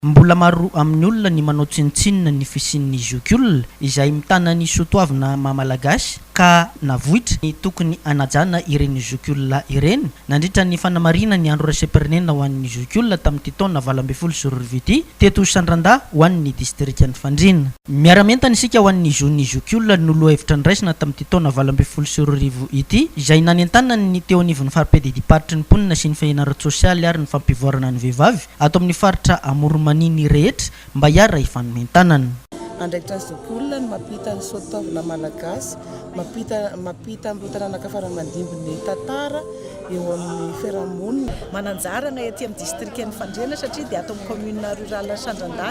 Mbola maro amin'ny olona ny manao tsinontsinona ny fisian'ny zokiolona izay mitana ny soatoavina mamalagasy ka navohitra ny tokony anajana ireny zokiolona ireny nandritra ny fanamarina ny andro raisam-pirenena ho an'ny zokiolona tamin'ity taona 2024 teto Sandrandà ho an'ny distrikan'ny Fandrina. Miara-mentana isika ho an'ny zon'ny zokiolona no loha hevitra niraisina tamin'ity taona 2024 ity izay nanentana ny teo anivon'ny farapedidiparitry ny mponina sy ny fiainarana sosialy ary ny fampivoarana ny vehivavy ato amin'ny faritra Amoronmaniny rehetra mba hiara ifanomentanana. Andraikitra ny zokiolona ny mampita ny soatoavina malagasy, mampita amin'ny tanàna fara-mandimbony tantara eo amin'ny fiarahamonina. Mananjara na ety amin'ny distrikan'ny Fandrina satria dia ato amin'ny commune rurale Sandrandà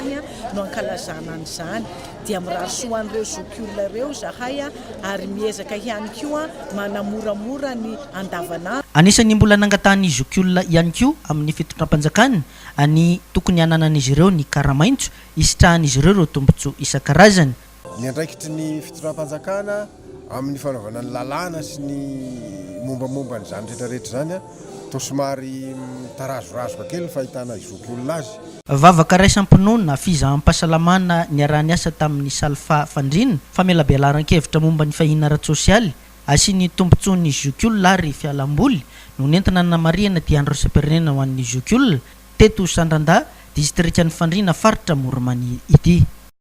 no ankalazana an'izany. Dia mirasoa an'ireo zokiolona ireo zahay ary miezaka ihany koa manamoramora ny andavanandro. Anisan'ny mbola nangatahany zokiolona ihany koa amin'ny fitondram-panjakana any tokony hananan'izy ireo ny karamaintso isitrahan'izy ireo tombotsoa isan-karazany. Ny andraikitry ny fitondram-panjakana amin'ny fanaovana ny lalàna sy ny mombamomba n'izany rehetrarehetra zany toa somary tarazorazoka kely fahitana zokiolona azy. Vavaka raisam-pinoana fizaham-pahasalamana niarahany asa tamin'ny Salfa Fandrina famelabealaran-kevitra momba ny fahinana sosialy asiany tombontsoan'ny zokiolona ary fialamboly no nentina namarihana dia andro raisam-pirenena ho an'ny zokiolona teto Sandrandà distrikan'ny Fandrina faritra Amoronmaniny ity.